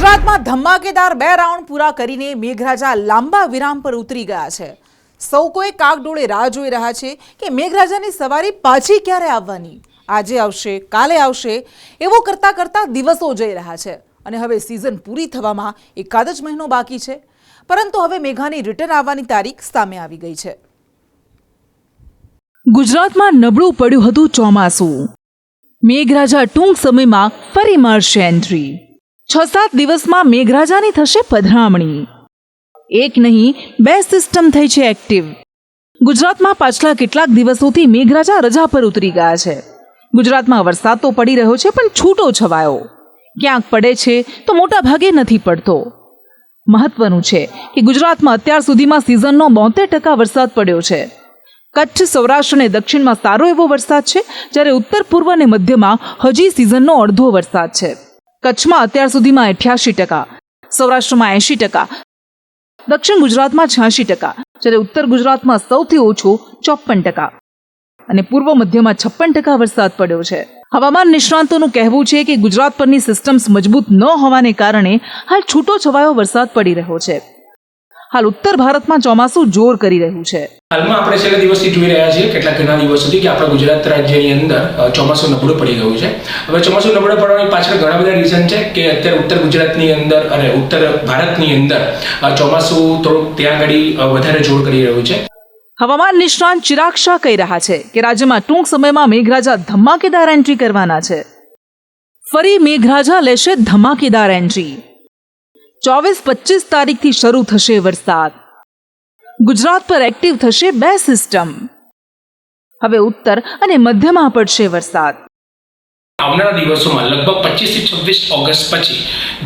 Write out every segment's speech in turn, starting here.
ગુજરાતમાં ધમાકેદાર 2 રાઉન્ડ પૂરા કરીને મેઘરાજા લાંબા વિરામ પર ઉતરી ગયા છે। સૌ કોઈ કાગડોળે રાહ જોઈ રહ્યા છે કે મેઘરાજાની સવારી પાછી ક્યારે આવવાની। આજે આવશે, કાલે આવશે એવું કરતા કરતા દિવસો જઈ રહ્યા છે અને હવે સિઝન પૂરી થવામાં એકાદ જ મહિનો બાકી છે, પરંતુ હવે મેઘાની રિટર્ન આવવાની તારીખ સામે આવી ગઈ છે। ગુજરાતમાં નબળું પડ્યું હતું ચોમાસું। મેઘરાજા ટૂંક સમયમાં ફરી મારશે એન્ટ્રી। 6-7 દિવસમાં મેઘરાજાની થશે પધરામણી। એક નહીં 2 સિસ્ટમ થઈ છે એક્ટિવ। ગુજરાતમાં પાછલા કેટલાક દિવસોથી મેઘરાજા રજા પર ઉતરી ગયા છે। ગુજરાતમાં વરસાદ તો પડી રહ્યો છે પણ છૂટો છવાયો। ક્યાંક પડે છે તો મોટા ભાગે નથી પડતો। મહત્વનું છે કે ગુજરાતમાં અત્યાર સુધીમાં સિઝનનો 72% વરસાદ પડ્યો છે। કચ્છ, સૌરાષ્ટ્ર અને દક્ષિણમાં સારો એવો વરસાદ છે, જ્યારે ઉત્તર પૂર્વ અને મધ્યમાં હજી સિઝનનો અડધો વરસાદ છે। કચ્છમાં અત્યાર સુધીમાં 88%, સૌરાષ્ટ્રમાં 80%, દક્ષિણ ગુજરાતમાં 86%, જ્યારે ઉત્તર ગુજરાતમાં સૌથી ઓછું 54% અને પૂર્વ મધ્યમાં 56% વરસાદ પડ્યો છે। હવામાન નિષ્ણાંતોનું કહેવું છે કે ગુજરાત પરની સિસ્ટમ્સ મજબૂત ન હોવાને કારણે હાલ છૂટો છવાયો વરસાદ પડી રહ્યો છે। હાલ ઉત્તર ભારતમાં ચોમાસું જોર કરી રહ્યું છે। હાલમાં આપણે છેલ્લા દિવસથી જોઈ રહ્યા છીએ કેટલાક ઘણા દિવસોથી કે આપણા ગુજરાત રાજ્યની અંદર ચોમાસું નબળું પડી ગયું છે। હવે ચોમાસું નબળું પડવાની પાછળ ઘણા બધા રીઝન છે કે અત્યારે ઉત્તર ગુજરાતની અંદર અને ઉત્તર ભારતની અંદર ચોમાસું થોડુંક ત્યાં આગળ વધારે જોર કરી રહ્યું છે। હવામાન નિષ્ણાંત ચિરાગ શાહ કહી રહ્યા છે કે રાજ્યમાં ટૂંક સમયમાં મેઘરાજા ધમાકેદાર એન્ટ્રી કરવાના છે। ફરી મેઘરાજા લેશે ધમાકેદાર એન્ટ્રી। 24-25 તારીખથી શરૂ થશે વરસાદ। ગુજરાત પર એક્ટિવ થશે 2 સિસ્ટમ। હવે ઉત્તર અને મધ્યમાં પડશે વરસાદ। આવનારા દિવસોમાં લગભગ 25 થી 26 ઓગસ્ટ પછી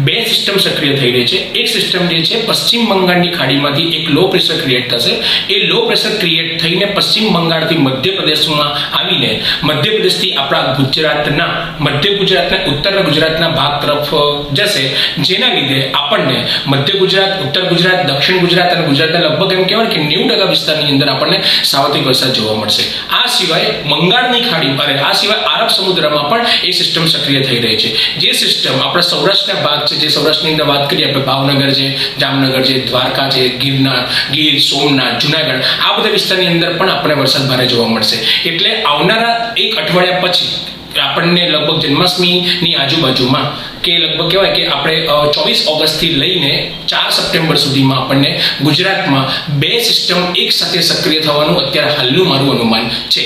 2 સિસ્ટમ સક્રિય થઈ રહી છે। એક સિસ્ટમ જે છે પશ્ચિમ બંગાળની ખાડીમાંથી એક લો પ્રેશર ક્રિએટ થશે। એ લો પ્રેશર ક્રિએટ થઈને પશ્ચિમ બંગાળથી મધ્યપ્રદેશમાં આવીને મધ્યપ્રદેશથી આપણા ગુજરાતના મધ્ય ગુજરાતના ઉત્તર ગુજરાતના ભાગ તરફ જશે, જેના લીધે આપણને મધ્ય ગુજરાત, ઉત્તર ગુજરાત, દક્ષિણ ગુજરાત અને ગુજરાતના લગભગ એમ કહેવાય કે 90% વિસ્તારની અંદર આપણને સાર્વત્રિક વરસાદ જોવા મળશે। આ સિવાય બંગાળની ખાડી પર, આ સિવાય આરબ સમુદ્રમાં પણ એ સિસ્ટમ સક્રિય થઈ રહી છે। જે સિસ્ટમ આપણા સૌરાષ્ટ્રના ભાગ છે, જે સૌરાષ્ટ્રની અંદર વાત કરીએ આપણે ભાવનગર છે, જામનગર છે, દ્વારકા છે, ગીર, સોમનાથ, જુનાગઢ, આ બધા વિસ્તારની અંદર પણ આપણને વરસાદ ભારે જોવા મળશે। એટલે આવનારા એક અઠવાડિયા પછી આપણને લગભગ જન્માષ્ટમીની આજુબાજુમાં કે લગભગ કહેવાય કે આપણે 24 ઓગસ્ટથી લઈને 4 સપ્ટેમ્બર સુધીમાં આપણને ગુજરાતમાં 2 સિસ્ટમ એક સાથે સક્રિય થવાનું અત્યારે હાલનું મારું અનુમાન છે।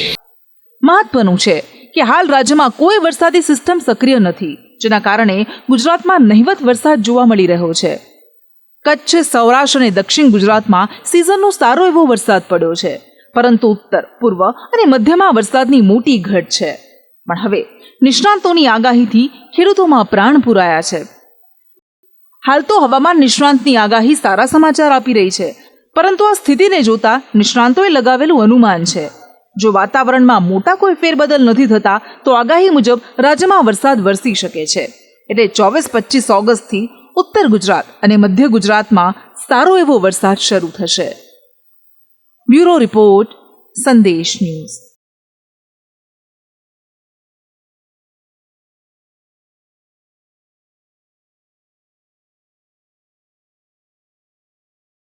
મહત્વનું છે કે હાલ રાજ્યમાં કોઈ વરસાદી સિસ્ટમ સક્રિય નથી, જેના કારણે ગુજરાતમાં નહિવત વરસાદ જોવા મળી રહ્યો છે। કચ્છ, સૌરાષ્ટ્ર અને દક્ષિણ ગુજરાતમાં સિઝનનો સારો એવો વરસાદ પડ્યો છે, પરંતુ ઉત્તર, પૂર્વ અને મધ્યમાં વરસાદની મોટી ઘટ છે। પણ હવે નિષ્ણાંતોની આગાહીથી ખેડૂતોમાં પ્રાણ પૂરાયા છે। હાલ તો હવામાન નિષ્ણાંતની આગાહી સારા સમાચાર આપી રહી છે, પરંતુ આ સ્થિતિને જોતા નિષ્ણાંતોએ લગાવેલું અનુમાન છે, જો વાતાવરણમાં મોટા કોઈ ફેરબદલ નથી થતા તો આગાહી મુજબ રાજ્યમાં વરસાદ વરસી શકે છે। એટલે 24-25 ઓગસ્ટથી ઉત્તર ગુજરાત અને મધ્ય ગુજરાતમાં સારો એવો વરસાદ શરૂ થશે। બ્યુરો રિપોર્ટ, સંદેશ ન્યૂઝ।